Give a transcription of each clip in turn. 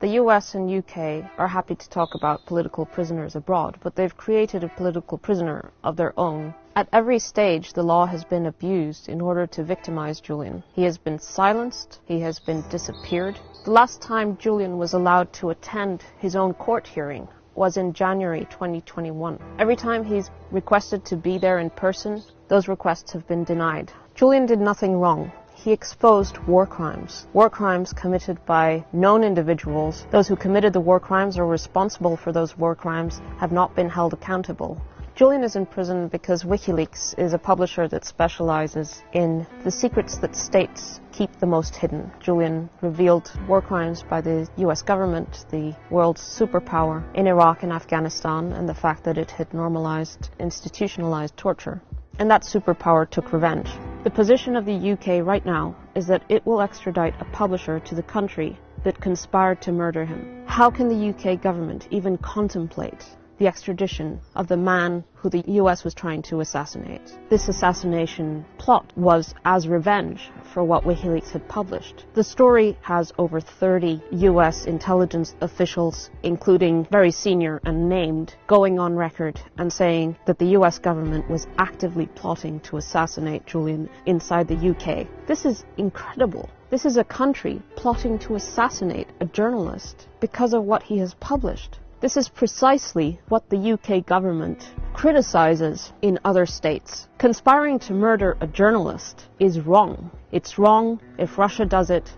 The US and UK are happy to talk about political prisoners abroad, but they've created a political prisoner of their own. At every stage, the law has been abused in order to victimize Julian. He has been silenced, he has been disappeared. The last time Julian was allowed to attend his own court hearing was in January 2021. Every time he's requested to be there in person, those requests have been denied. Julian did nothing wrong. He exposed war crimes committed by known individuals. Those who committed the war crimes or were responsible for those war crimes have not been held accountable. Julian is in prison because WikiLeaks is a publisher that specializes in the secrets that states keep the most hidden. Julian revealed war crimes by the US government, the world's superpower, in Iraq and Afghanistan, and the fact that it had normalized, institutionalized torture. And that superpower took revenge. The position of the UK right now is that it will extradite a publisher to the country that conspired to murder him. How can the UK government even contemplate the extradition of the man who the US was trying to assassinate? This assassination plot was as revenge for what WikiLeaks had published. The story has over 30 US intelligence officials, including very senior and named, going on record and saying that the US government was actively plotting to assassinate Julian inside the UK. This is incredible. This is a country plotting to assassinate a journalist because of what he has published. This is precisely what the UK government criticizes in other states. Conspiring to murder a journalist is wrong. It's wrong if Russia does it,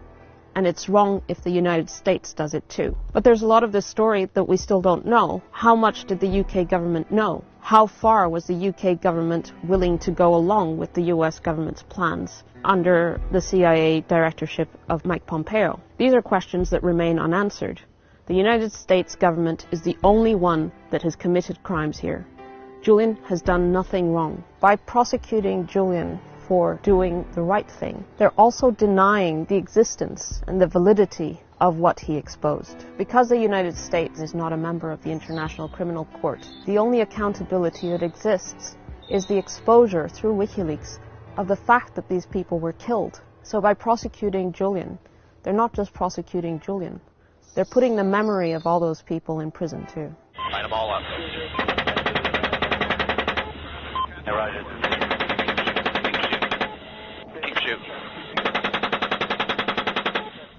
and it's wrong if the United States does it too. But there's a lot of this story that we still don't know. How much did the UK government know? How far was the UK government willing to go along with the US government's plans under the CIA directorship of Mike Pompeo? These are questions that remain unanswered. The United States government is the only one that has committed crimes here. Julian has done nothing wrong. By prosecuting Julian for doing the right thing, they're also denying the existence and the validity of what he exposed. Because the United States is not a member of the International Criminal Court, the only accountability that exists is the exposure through WikiLeaks of the fact that these people were killed. So by prosecuting Julian, they're not just prosecuting Julian. They're putting the memory of all those people in prison, too. Line them all up. Hey, Roger. Keep shooting.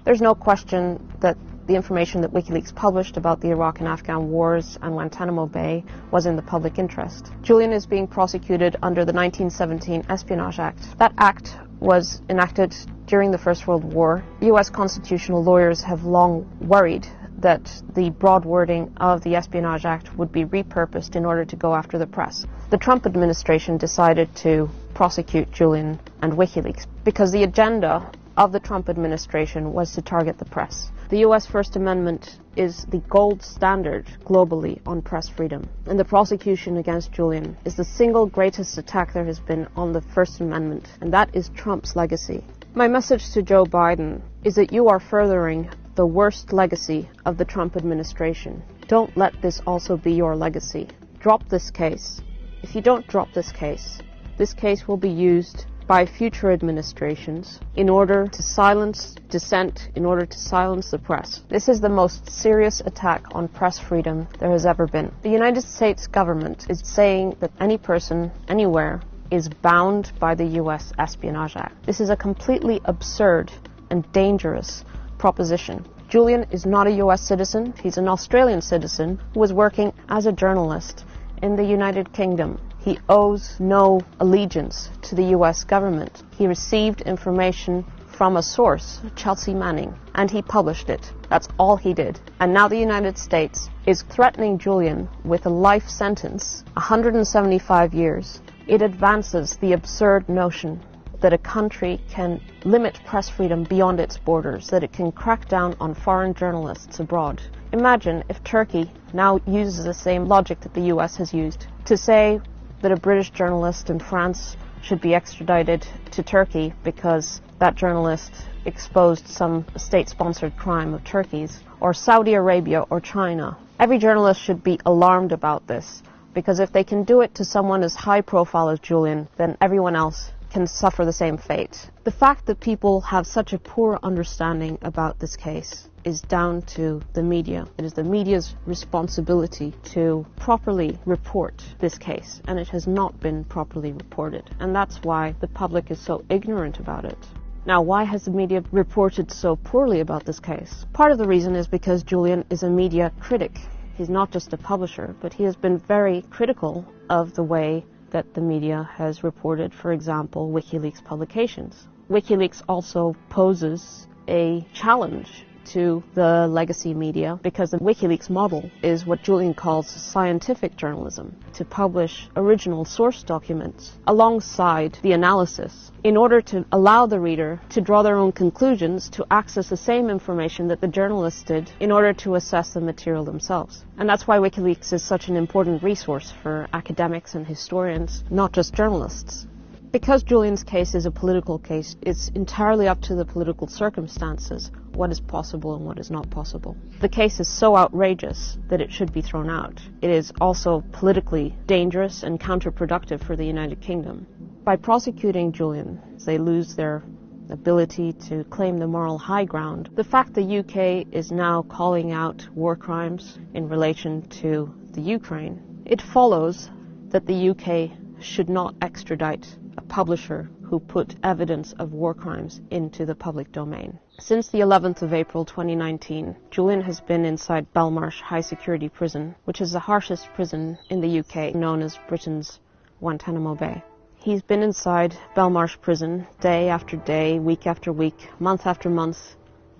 There's no question that the information that WikiLeaks published about the Iraq and Afghan wars and Guantanamo Bay was in the public interest. Julian is being prosecuted under the 1917 Espionage Act. That act was enacted during the First World War. US constitutional lawyers have long worried that the broad wording of the Espionage Act would be repurposed in order to go after the press. The Trump administration decided to prosecute Julian and WikiLeaks because the agenda of the Trump administration was to target the press. The US First Amendment is the gold standard globally on press freedom, and the prosecution against Julian is the single greatest attack there has been on the First Amendment, and that is Trump's legacy. My message to Joe Biden is that you are furthering the worst legacy of the Trump administration. Don't let this also be your legacy. Drop this case. If you don't drop this case will be used by future administrations in order to silence dissent, in order to silence the press. This is the most serious attack on press freedom there has ever been. The United States government is saying that any person, anywhere, is bound by the US Espionage Act. This is a completely absurd and dangerous proposition. Julian is not a US citizen. He's an Australian citizen who was working as a journalist in the United Kingdom. He owes no allegiance to the US government. He received information from a source, Chelsea Manning, and he published it. That's all he did. And now the United States is threatening Julian with a life sentence, 175 years. It advances the absurd notion that a country can limit press freedom beyond its borders, that it can crack down on foreign journalists abroad. Imagine if Turkey now uses the same logic that the US has used to say that a British journalist in France should be extradited to Turkey because that journalist exposed some state-sponsored crime of Turkey's, or Saudi Arabia or China. Every journalist should be alarmed about this, because if they can do it to someone as high profile as Julian, then everyone else can suffer the same fate. The fact that people have such a poor understanding about this case is down to the media. It is the media's responsibility to properly report this case, and it has not been properly reported. And that's why the public is so ignorant about it. Now, why has the media reported so poorly about this case? Part of the reason is because Julian is a media critic. He's not just a publisher, but he has been very critical of the way that the media has reported, for example, WikiLeaks publications. WikiLeaks also poses a challenge to the legacy media because the WikiLeaks model is what Julian calls scientific journalism, to publish original source documents alongside the analysis in order to allow the reader to draw their own conclusions, to access the same information that the journalists did in order to assess the material themselves. And that's why WikiLeaks is such an important resource for academics and historians, not just journalists. Because Julian's case is a political case, it's entirely up to the political circumstances what is possible and what is not possible. The case is so outrageous that it should be thrown out. It is also politically dangerous and counterproductive for the United Kingdom. By prosecuting Julian, they lose their ability to claim the moral high ground. The fact the UK is now calling out war crimes in relation to the Ukraine, it follows that the UK should not extradite a publisher who put evidence of war crimes into the public domain. Since the 11th of April 2019, Julian has been inside Belmarsh High Security Prison, which is the harshest prison in the UK, known as Britain's Guantanamo Bay. He's been inside Belmarsh Prison day after day, week after week, month after month,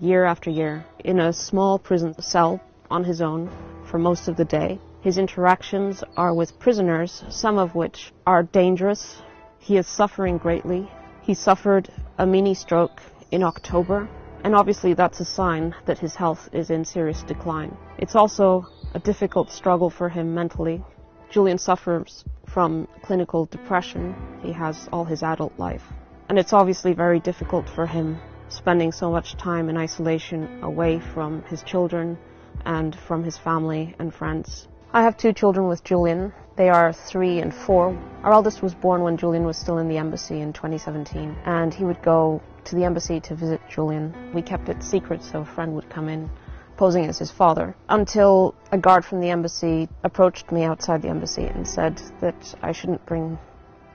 year after year, in a small prison cell on his own for most of the day. His interactions are with prisoners, some of which are dangerous. He is suffering greatly. He suffered a mini stroke in October, and obviously that's a sign that his health is in serious decline. It's also a difficult struggle for him mentally. Julian suffers from clinical depression. He has all his adult life. And it's obviously very difficult for him spending so much time in isolation away from his children and from his family and friends. I have 2 children with Julian. They are 3 and 4. Our eldest was born when Julian was still in the embassy in 2017, and he would go to the embassy to visit Julian. We kept it secret so a friend would come in posing as his father, until a guard from the embassy approached me outside the embassy and said that I shouldn't bring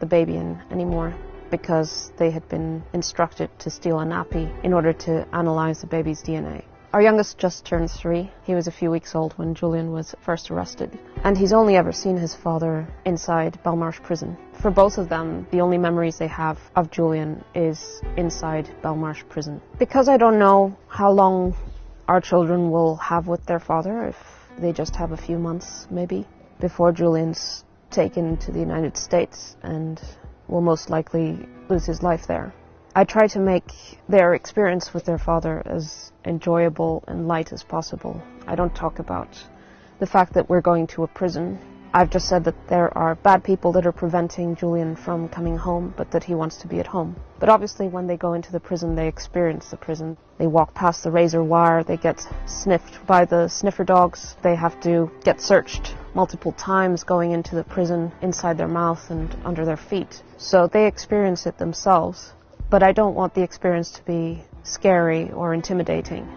the baby in anymore because they had been instructed to steal a nappy in order to analyze the baby's DNA. Our youngest just turned 3. He was a few weeks old when Julian was first arrested. And he's only ever seen his father inside Belmarsh Prison. For both of them, the only memories they have of Julian is inside Belmarsh Prison. Because I don't know how long our children will have with their father, if they just have a few months maybe, before Julian's taken to the United States and will most likely lose his life there. I try to make their experience with their father as enjoyable and light as possible. I don't talk about the fact that we're going to a prison. I've just said that there are bad people that are preventing Julian from coming home, but that he wants to be at home. But obviously when they go into the prison, they experience the prison. They walk past the razor wire, they get sniffed by the sniffer dogs, they have to get searched multiple times going into the prison, inside their mouth and under their feet. So they experience it themselves. But I don't want the experience to be scary or intimidating.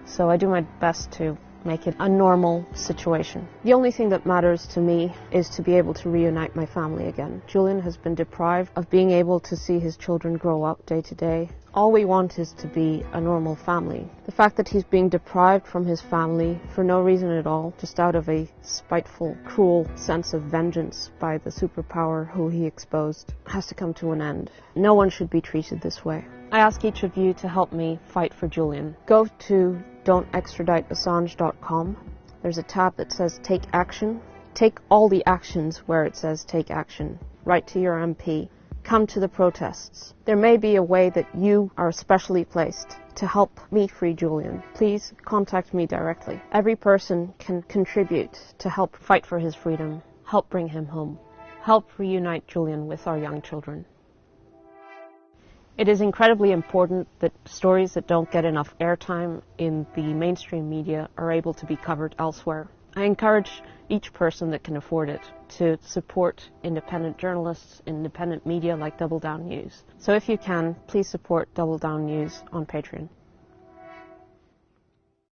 So I do my best to make it a normal situation. The only thing that matters to me is to be able to reunite my family again. Julian has been deprived of being able to see his children grow up day to day. All we want is to be a normal family. The fact that he's being deprived from his family for no reason at all, just out of a spiteful, cruel sense of vengeance by the superpower who he exposed, has to come to an end. No one should be treated this way. I ask each of you to help me fight for Julian. Go to don'textraditeassange.com. There's a tab that says Take Action. Take all the actions where it says Take Action. Write to your MP. Come to the protests. There may be a way that you are specially placed to help me free Julian. Please contact me directly. Every person can contribute to help fight for his freedom. Help bring him home. Help reunite Julian with our young children. It is incredibly important that stories that don't get enough airtime in the mainstream media are able to be covered elsewhere. I encourage each person that can afford it to support independent journalists, independent media like Double Down News. So if you can, please support Double Down News on Patreon.